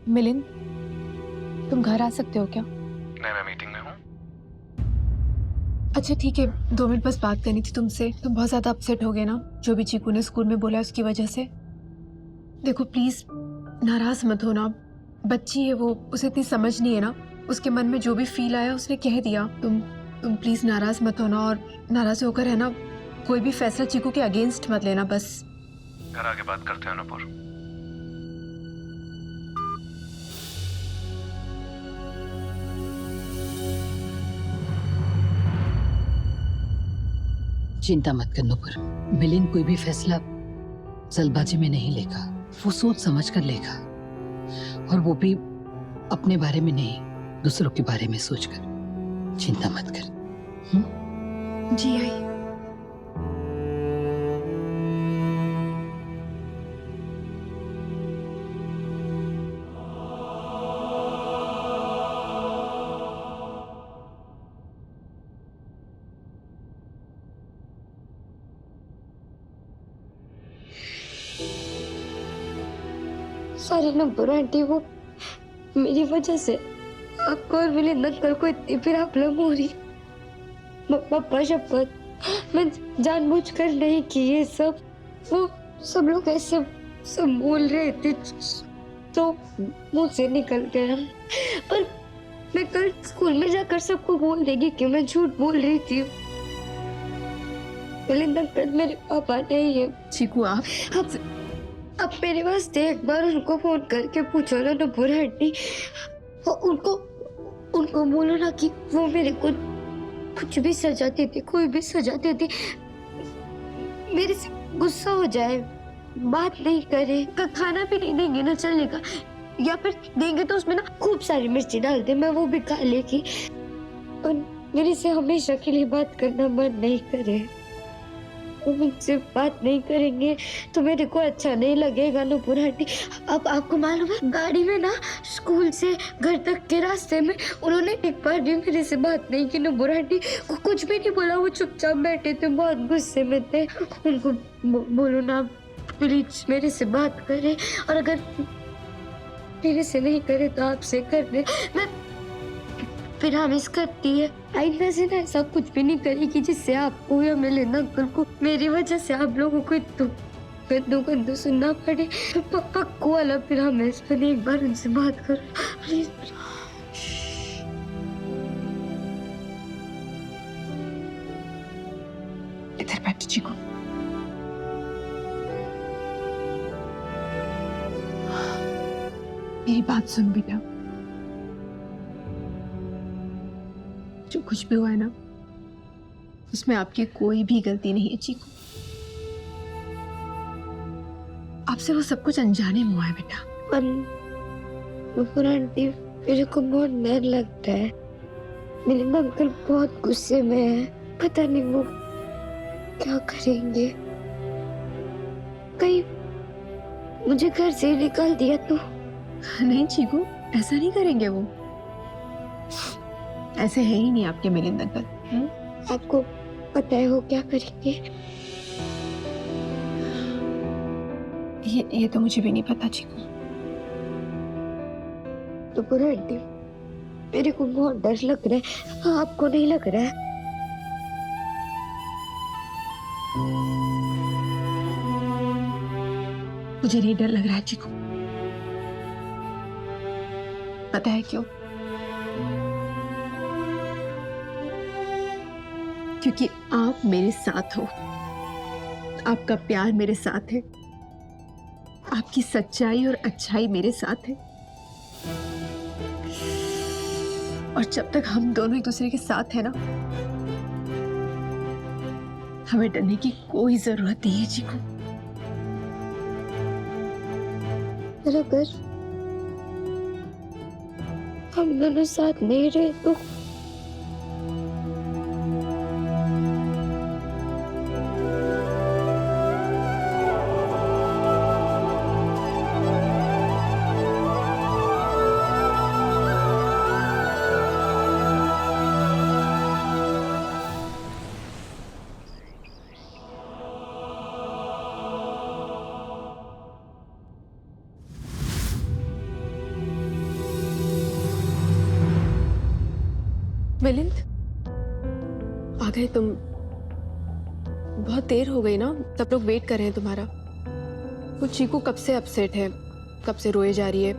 मिलिंद, तुम घर आ सकते हो क्या? नहीं, मैं मीटिंग में हूँ। अच्छा ठीक है, 2 मिनट बस बात करनी थी तुमसे। तुम बहुत ज्यादा अपसेट हो गए ना, जो भी चीकू ने स्कूल में बोला उसकी वजह से। देखो प्लीज, नाराज मत हो ना। बच्ची है वो, उसे इतनी समझ नहीं है ना। उसके मन में जो भी फील आया उसने कह दिया। तुम प्लीज नाराज मत हो ना, और नाराज होकर है ना कोई भी फैसला चीकू के अगेंस्ट मत लेना बस। घर आके बात करते हैं नूपुर। चिंता मत कर नूपुर, मिलिंद कोई भी फैसला जल्दबाजी में नहीं लेगा। वो सोच समझ कर लेगा, और वो भी अपने बारे में नहीं, दूसरों के बारे में सोचकर। चिंता मत कर। जी आई। सारी नंबर आंटी, वो मेरी वजह से आपको और मिलिंद अंकल को इतनी प्रॉब्लम हो रही। पापा शपथ, मैं जानबूझकर नहीं की ये सब। वो सब लोग ऐसे सब बोल रहे थे तो मुंह से निकल गया। पर मैं कल स्कूल में जाकर सबको बोल देगी कि मैं झूठ बोल रही थी। मिलिंद अंकल मेरे पापा नहीं है। चीकू आप अब मेरे वास्ते एक बार उनको फोन करके पूछो ना नूपुर आंटी। उनको उनको बोलो ना कि वो मेरे को कुछ भी सजा देती, कोई भी सजा देती, मेरे से गुस्सा हो जाए, बात नहीं करे, खाना भी नहीं देंगे ना चलेगा, या फिर देंगे तो उसमें ना खूब सारी मिर्ची डाल दे, मैं वो भी खा लेगी। और मेरे से हमेशा के लिए बात करना बंद नहीं करे। वो मुझसे बात नहीं करेंगे तो मेरे को अच्छा नहीं लगेगा नूपुर आंटी। अब आपको मालूम है, गाड़ी में ना स्कूल से घर तक के रास्ते में उन्होंने एक बार भी मेरे से बात नहीं की नूपुर आंटी। कुछ भी नहीं बोला, वो चुपचाप बैठे थे, बहुत गुस्से में थे। उनको बोलो ना प्लीज मेरे से बात करे, और अगर मेरे से नहीं करे तो आपसे कर दे। मैं फिर प्रॉमिस करती है आइंदा से ना ऐसा कुछ भी नहीं करेगी जिससे आपको या मिलिंद अंकल को मेरी वजह से आप लोगों को गंदू गंदू सुनना पड़े। पक्का वाला प्रॉमिस। मैंने एक बार उनसे बात कर प्लीज। इधर बैठ चीकू। मेरी बात सुन बेटा, जो कुछ भी हुआ है ना उसमें आपकी कोई भी गलती नहीं है चीकू। आपसे वो सब कुछ अनजाने में हुआ है बेटा। पर आंटी मेरे को बहुत डर लगता है। मिलिंद अंकल बहुत गुस्से में है, पता नहीं वो क्या करेंगे। कहीं मुझे घर से निकाल दिया तो। नहीं चीकू, ऐसा नहीं करेंगे वो। ऐसे है ही नहीं आपके मिलिंद अंकल। आपको पता है वो क्या करेंगे? ये तो मुझे भी नहीं पता चीकू। तो पूरा आंटी मेरे को बहुत डर लग रहा है, आपको नहीं लग रहा है? मुझे नहीं डर लग रहा है चीकू। पता है क्यों? क्योंकि आप मेरे साथ हो, आपका प्यार मेरे साथ है, आपकी सच्चाई और अच्छाई मेरे साथ है। और जब तक हम दोनों एक दूसरे के साथ है ना, हमें डरने की कोई जरूरत नहीं है चीकू। अगर हम दोनों साथ नहीं रहे तो मिलिंद, आ गए तुम? बहुत देर हो गई ना, सब लोग वेट कर रहे हैं तुम्हारा। वो चीकू कब से अपसेट है, कब से रोए जा रही है।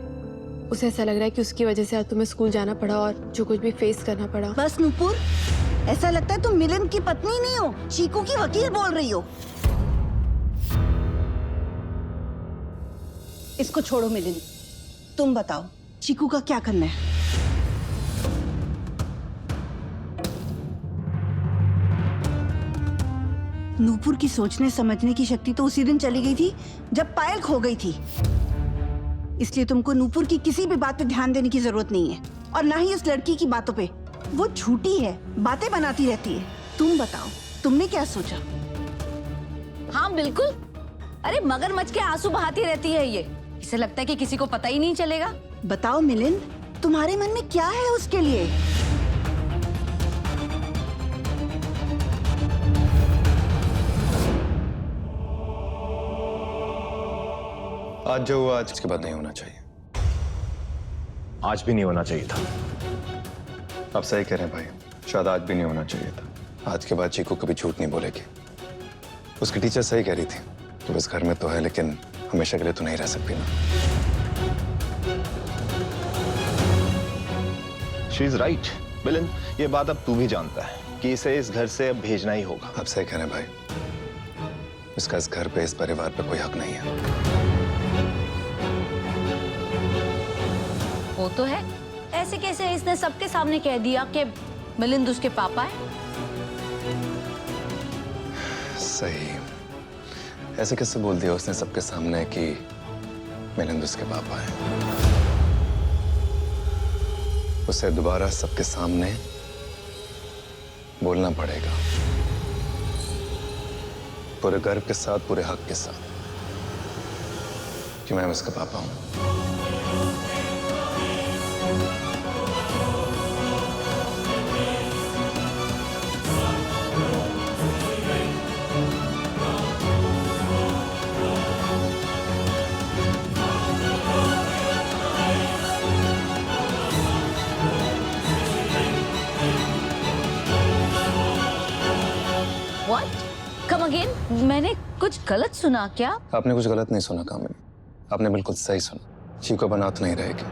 उसे ऐसा लग रहा है कि उसकी वजह से आज तुम्हें स्कूल जाना पड़ा और जो कुछ भी फेस करना पड़ा। बस नूपुर, ऐसा लगता है तुम मिलिंद की पत्नी नहीं हो, चीकू की वकील बोल रही हो। इसको छोड़ो मिलिंद, तुम बताओ चीकू का क्या करना है? नूपुर की सोचने समझने की शक्ति तो उसी दिन चली गई थी जब पायल खो गई थी। इसलिए तुमको नूपुर की किसी भी बात पे ध्यान देने की जरूरत नहीं है, और ना ही उस लड़की की बातों पे। वो झूठी है, बातें बनाती रहती है। तुम बताओ, तुमने क्या सोचा? हाँ बिल्कुल, अरे मगरमच्छ के आंसू बहाती रहती है ये। इसे लगता है कि किसी को पता ही नहीं चलेगा। बताओ मिलिंद, तुम्हारे मन में क्या है उसके लिए? आज जो हुआ आज इसके बाद नहीं होना चाहिए। आज भी नहीं होना चाहिए था। आप सही कह रहे हैं भाई, शायद आज भी नहीं होना चाहिए था। आज के बाद चीकू कभी झूठ नहीं बोलेगी। उसकी टीचर सही कह रही थी कि बस घर में तो है, लेकिन हमेशा के लिए तो नहीं रह सकती ना। She is right. मिलिंद, ये बात अब तू भी जानता है कि इसे इस घर से अब भेजना ही होगा। आप सही कह रहे हैं भाई, इसका इस घर पे, इस परिवार पे कोई हक नहीं है। वो तो है, ऐसे कैसे इसने सबके सामने कह दिया कि मिलिंद उसके पापा है? सही, ऐसे कैसे बोल दिया उसने सबके सामने कि मिलिंद उसके पापा है? उसे दोबारा सबके सामने बोलना पड़ेगा, पूरे गर्व के साथ, पूरे हक के साथ, कि मैं उसका पापा हूं। What? Come again? मैंने कुछ गलत सुना क्या? आपने कुछ गलत नहीं सुना कामिनी, आपने बिल्कुल सही सुना। चीकू अब अनाथ नहीं रहेगी।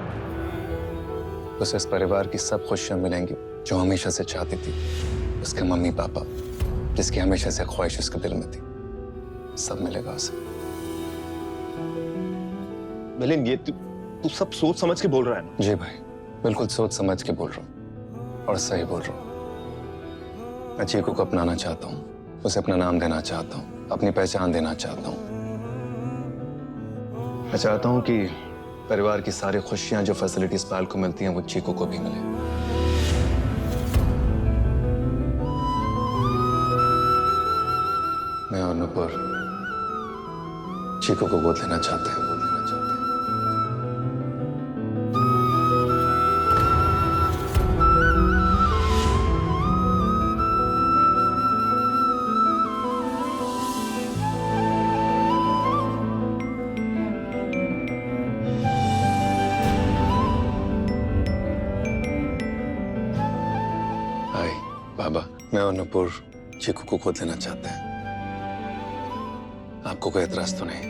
उसे इस परिवार की सब खुशियां मिलेंगी जो हमेशा से चाहती थी। उसके मम्मी पापा, जिसकी हमेशा से ख्वाहिश उसके दिल में थी, सब मिलेगा उसे। मिलिंद, ये तू सब सोच समझ के बोल रहा है ना? जी भाई, बिल्कुल सोच समझ के बोल रहा हूँ और सही बोल रहा हूँ। मैं चीकू को अपनाना चाहता हूँ, उसे अपना नाम देना चाहता हूँ, अपनी पहचान देना चाहता हूँ। मैं चाहता हूँ कि परिवार की सारी खुशियां, जो फैसिलिटीज पायल को मिलती हैं, वो चीकू को भी मिले। मैं और नूपुर चीकू को गोद लेना चाहते हैं। बाबा, मैं और नूपुर चीकू को गोद लेना चाहते हैं। आपको कोई एतराज तो नहीं?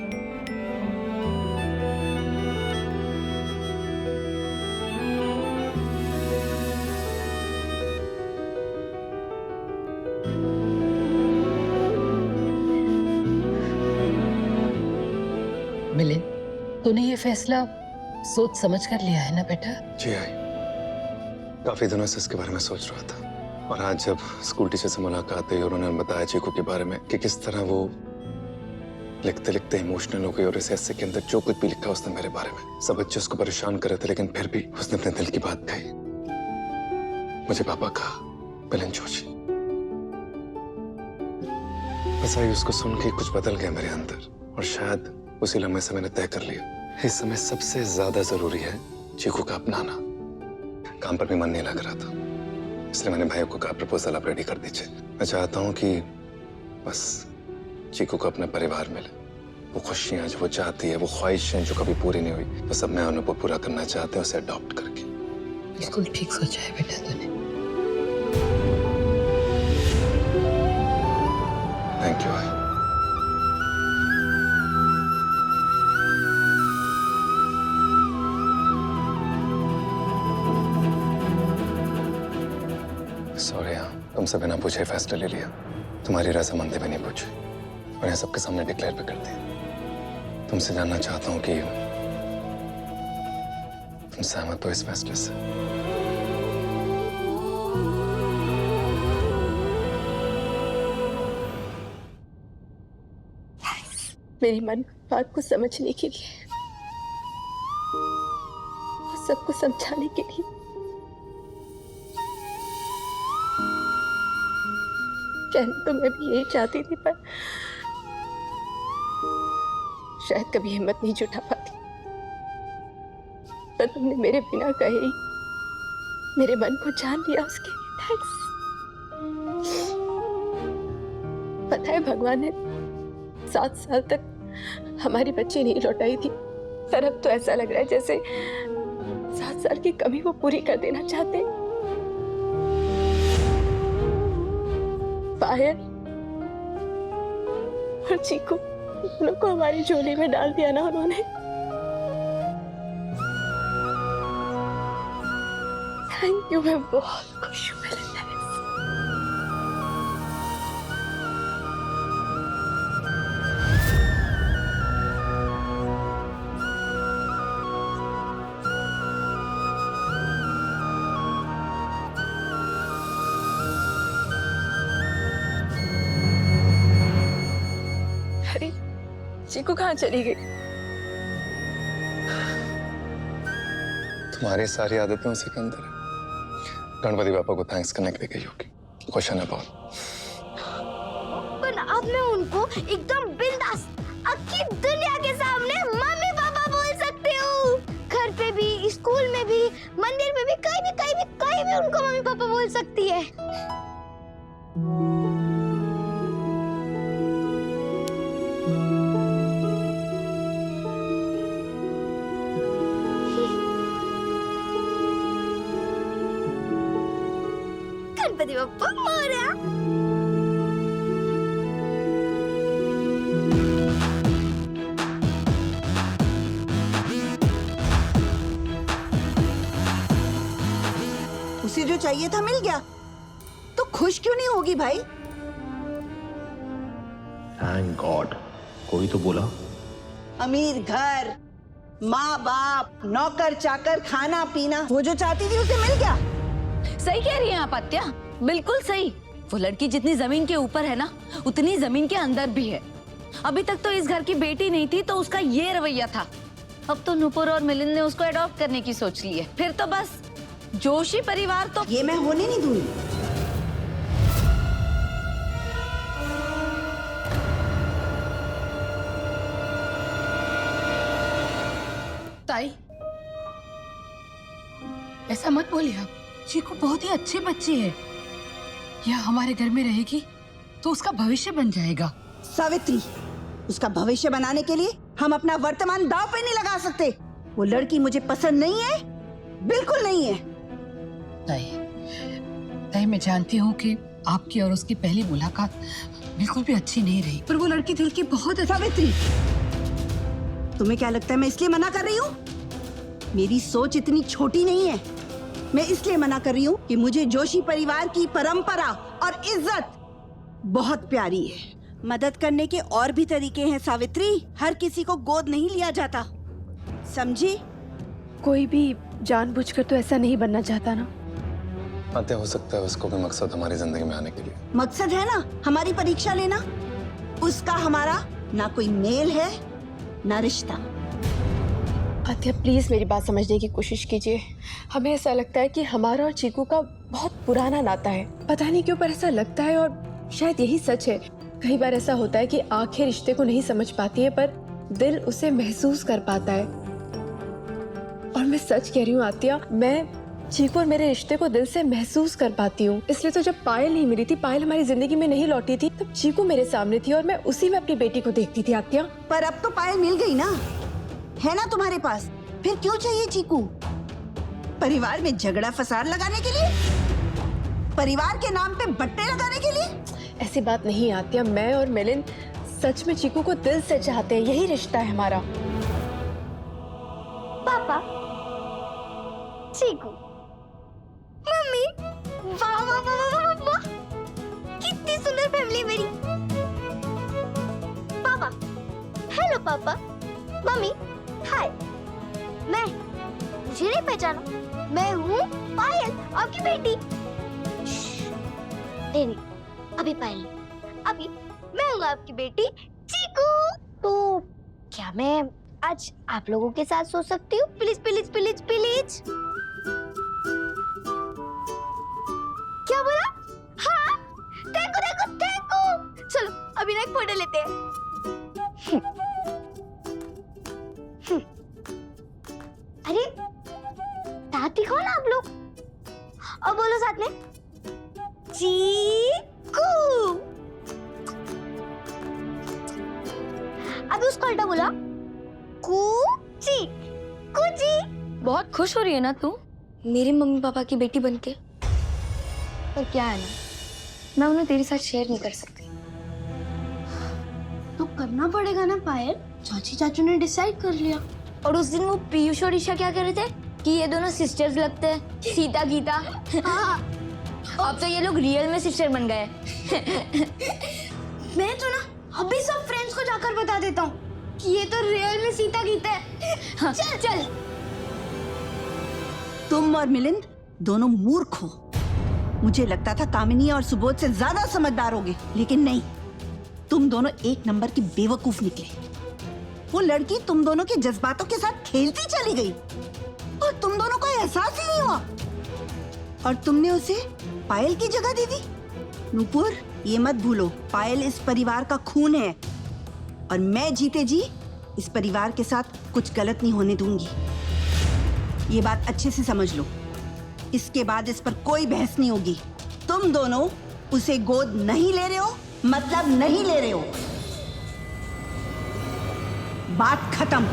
मिलिंद, तूने ये फैसला सोच समझ कर लिया है ना बेटा? जी आई, काफी दिनों से इसके बारे में सोच रहा था, और आज जब स्कूल टीचर से मुलाकात हुई और उन्होंने बताया चीकू के बारे में कि किस तरह वो लिखते लिखते इमोशनल हो गई, और इस ऐसे के अंदर जो कुछ भी लिखा उसने मेरे बारे में, सब बच्चे उसको परेशान कर रहे थे, लेकिन फिर भी उसने अपने दिल की बात कही। मुझे पापा कहा, मिलिंद जोशी। बस आई, उसको सुन के कुछ बदल गया मेरे अंदर, और शायद उसी लम्हे से मैंने तय कर लिया, इस समय सबसे ज्यादा जरूरी है चीकू का अपनाना। काम पर भी मन नहीं लग रहा था, इसलिए मैंने भाइयों को कहा, प्रपोजल आप रेडी कर दीजिए। मैं चाहता हूँ कि बस चीकू को अपना परिवार मिले, वो खुशियाँ जो वो चाहती है, वो ख्वाहिशें जो कभी पूरी नहीं हुई, वो सब मैं उनको पूरा करना चाहते हैं, उसे अडॉप्ट करके। बिल्कुल ठीक सोचा है बेटा तूने। Thank you. सॉरी, तुमसे बिना पूछे फैसला ले लिया। तुम्हारी रजामंदी भी नहीं पूछी और यहाँ सबके सामने डिक्लेयर भी कर दिया। तुमसे जानना चाहता हूँ कि तुम सहमत हो इस फैसले से? मेरी मन बात को समझने के लिए और सबको समझाने के लिए। कहना तो मैं भी यही चाहती थी, पर शायद कभी हिम्मत नहीं जुटा पाती। पर तुमने मेरे बिना कहे ही मेरे मन को जान लिया, उसके लिए थैंक्स। पता है, भगवान ने 7 साल तक हमारी बच्ची नहीं लौटाई थी, पर अब तो ऐसा लग रहा है जैसे 7 साल की कमी वो पूरी कर देना चाहते। पायल और चीकू, दोनों को हमारी झोली में डाल दिया ना उन्होंने। थैंक यू, मैं बहुत खुश हूँ। अरे चीकू कहाँ चली गई? तुम्हारी सारी आदतें उसी के अंदर है। गणपति पापा को थैंक्स करने के लिए गई होगी। क्वेश्चन है बहुत। पर अब मैं उनको एकदम बिंदास अक्की दुनिया के सामने मम्मी पापा बोल सकती हूँ। घर पे भी, स्कूल में भी, मंदिर में भी, कहीं भी उनको मम्मी पापा बोल सकती है। गणपति बप्पा मोरया। उसे जो चाहिए था मिल गया, तो खुश क्यों नहीं होगी भाई? थैंक गॉड, कोई तो बोला। अमीर घर, माँ बाप, नौकर चाकर, खाना पीना, वो जो चाहती थी उसे मिल गया। सही कह रही हैं आप आत्या, बिल्कुल सही। वो लड़की जितनी जमीन के ऊपर है ना, उतनी जमीन के अंदर भी है। अभी तक तो इस घर की बेटी नहीं थी, तो उसका ये रवैया था। अब तो नुपुर और मिलिंद ने उसको अडॉप्ट करने की सोच ली है। फिर तो बस जोशी परिवार तो ये मैं होने नहीं दूंगी। ताई, ऐसा मत बोलिए आप। चीकू बहुत ही अच्छी बच्ची है। यह हमारे घर में रहेगी तो उसका भविष्य बन जाएगा। सावित्री, उसका भविष्य बनाने के लिए हम अपना वर्तमान दांव पे नहीं लगा सकते। वो लड़की मुझे पसंद नहीं है, बिल्कुल नहीं है। ताई, मैं जानती हूँ कि आपकी और उसकी पहली मुलाकात बिल्कुल भी अच्छी नहीं रही, पर वो लड़की दिल की बहुत अच्छी। सावित्री, तुम्हें क्या लगता है मैं इसलिए मना कर रही हूँ? मेरी सोच इतनी छोटी नहीं है। मैं इसलिए मना कर रही हूँ कि मुझे जोशी परिवार की परंपरा और इज्जत बहुत प्यारी है। मदद करने के और भी तरीके हैं सावित्री। हर किसी को गोद नहीं लिया जाता, समझी? कोई भी जानबूझकर तो ऐसा नहीं बनना चाहता ना। आते हो सकता है उसको भी मकसद हमारी जिंदगी में आने के लिए। मकसद है ना हमारी परीक्षा लेना। उसका हमारा ना कोई मेल है ना रिश्ता। आत्या, प्लीज मेरी बात समझने की कोशिश कीजिए। हमें ऐसा लगता है कि हमारा और चीकू का बहुत पुराना नाता है। पता नहीं क्यों, पर ऐसा लगता है, और शायद यही सच है। कई बार ऐसा होता है कि आंखें रिश्ते को नहीं समझ पाती है, पर दिल उसे महसूस कर पाता है। और मैं सच कह रही हूँ आत्या, मैं चीकू और मेरे रिश्ते को दिल से महसूस कर पाती हूँ। इसलिए तो जब पायल नहीं मिली थी, पायल हमारी जिंदगी में नहीं लौटी थी, तब चीकू मेरे सामने थी और मैं उसी में अपनी बेटी को देखती थी। आत्या, पर अब तो पायल मिल गई ना, है ना तुम्हारे पास? फिर क्यों चाहिए चीकू? परिवार में झगड़ा फसाद लगाने के लिए? परिवार के नाम पे बट्टे लगाने के लिए? ऐसी बात नहीं आत्या, मैं और मिलिन सच में चीकू को दिल से चाहते हैं, यही रिश्ता है हमारा। पापा, चीकू, मम्मी, वाह वाह वाह वाह वाह वाह, कितनी सुंदर फैमिली मेरी। पापा, हेलो पापा, मम्मी, हाय। मुझे नहीं पहचाना, मैं हूँ पायल, आपकी बेटी। नहीं, अभी पायल नहीं, अभी मैं हूँ आपकी बेटी चीकू। तो क्या मैं आज आप लोगों के साथ सो सकती हूँ? Please please please please. क्या बोला? हाँ, देखो देखो देखो। चलो अभी ना एक फोटो लेते हैं। अरे दादी कौन आप लोग? और बोलो साथ में, चीकू। अभी उसको उल्टा बोला, कूची कूची। बहुत खुश हो रही है ना तू मेरे मम्मी पापा की बेटी बनके? पर क्या है ना, मैं उन्हें तेरे साथ शेयर नहीं कर सकती। तो करना पड़ेगा ना पायल, चाची चाचू ने डिसाइड कर लिया। और उस दिन वो पीयूष और ईशा क्या कह रहे थे कि ये दोनों सिस्टर्स लगते हैं, सीता गीता। हाँ। अब तो ये लोग रियल में सिस्टर बन गए। मैं तो ना अभी सब फ्रेंड्स को जाकर बता देता हूँ कि ये तो रियल में सीता गीता है। हाँ। चल चल। तुम और मिलिंद दोनों मूर्ख हो। मुझे लगता था कामिनी और सुबोध से ज्यादा समझदार होगे, लेकिन नहीं, तुम दोनों एक नंबर की बेवकूफ निकले। वो लड़की तुम दोनों के जज्बातों के साथ खेलती चली गई और तुम दोनों को एहसास ही नहीं हुआ, और तुमने उसे पायल की जगह दे दी। नूपुर, ये मत भूलो, पायल इस परिवार का खून है और मैं जीते जी इस परिवार के साथ कुछ गलत नहीं होने दूंगी। ये बात अच्छे से समझ लो। इसके बाद इस पर कोई बहस नहीं होगी। तुम दोनों उसे गोद नहीं ले रहे हो, मतलब नहीं ले रहे हो। बात खत्म।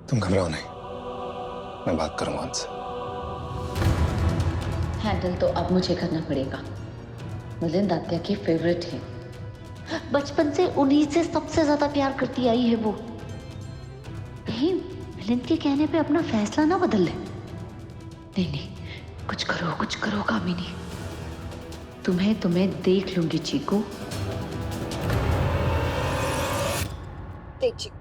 तुम घबराओ नहीं, मैं बात करूंगा उनसे। हैंडल तो अब मुझे करना पड़ेगा। मिलिंद आत्या की फेवरेट है, बचपन से उन्हीं से सबसे ज्यादा प्यार करती आई है वो। नहीं, मिलिंद के कहने पे अपना फैसला ना बदल ले। नहीं नहीं, कुछ करो कामिनी। तुम्हें देख लूंगी चीकू। देख चीकू,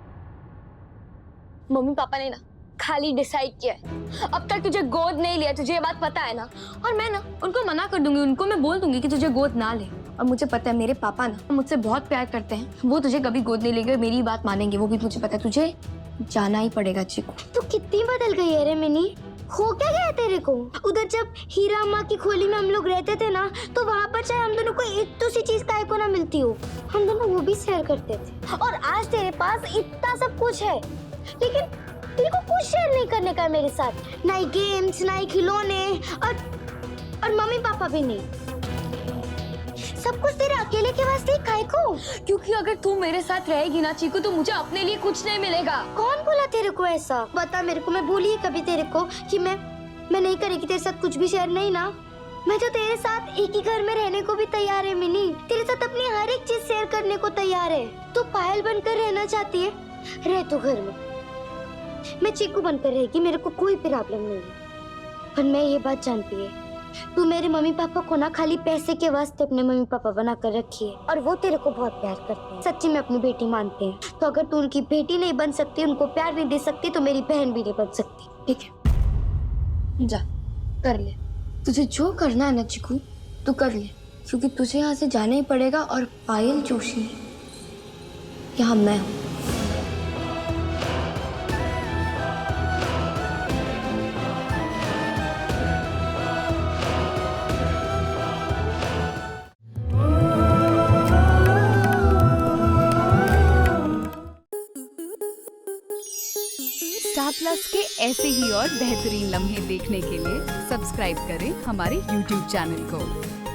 मम्मी पापा ने ना खाली डिसाइड किया है। अब तक तुझे गोद नहीं लिया, तुझे ये बात पता है ना। और मैं ना उनको मना कर दूंगी, उनको मैं बोल दूंगी कि तुझे गोद ना ले। और मुझे पता है मेरे पापा ना मुझसे बहुत प्यार करते हैं, वो तुझे कभी गोद नहीं लेंगे, मेरी बात मानेंगे। वो भी मुझे पता है, तुझे जाना ही पड़ेगा चीकू। तू कितनी बदल गई है रे मिनी, हो क्या गया तेरे को? उधर जब हीरा अम्मा की खोली में हम लोग रहते थे ना, तो वहाँ पर चाहे हम दोनों को एक तो सी चीज काहे को ना मिलती हो, हम दोनों वो भी शेयर करते थे। और आज तेरे पास इतना सब कुछ है, लेकिन तेरे को कुछ शेयर नहीं करने का मेरे साथ। ना ही गेम्स, ना ही खिलौने, और मम्मी पापा भी नहीं। सब कुछ तेरे अकेले के वास्ते काहे को? क्योंकि अगर तू मेरे साथ रहेगी ना चीकू, तो मुझे अपने लिए कुछ नहीं मिलेगा। कौन बोला तेरे को ऐसा? बता मेरे को, मैं बोली कभी तेरे को कि मैं नहीं करेगी तेरे साथ कुछ भी शेयर? नहीं ना, मैं तो तेरे साथ एक ही घर में रहने को भी तैयार है मिनी। तेरे साथ अपनी हर एक चीज शेयर करने को तैयार है। तू पायल बनकर रहना चाहती है, रह तू घर में। मैं चीकू बनकर रहेगी, मेरे को कोई प्रॉब्लम नहीं है। पर मैं ये बात जानती है, तू मेरे मम्मी पापा को ना खाली पैसे के वास्ते अपने मम्मी पापा बना कर रखी है, और वो तेरे को बहुत प्यार करते हैं, सच्ची में अपनी बेटी मानते हैं। तो अगर तू उनकी बेटी नहीं बन सकती, उनको प्यार नहीं दे सकती, तो मेरी बहन भी नहीं बन सकती। ठीक है, जा कर ले, तुझे जो करना है ना चीकू तू कर ले, क्योंकि तुझे यहाँ से जाना ही पड़ेगा। और पायल जोशी यहाँ मैं हूँ। स्टार प्लस के ऐसे ही और बेहतरीन लम्हे देखने के लिए सब्सक्राइब करें हमारे YouTube चैनल को।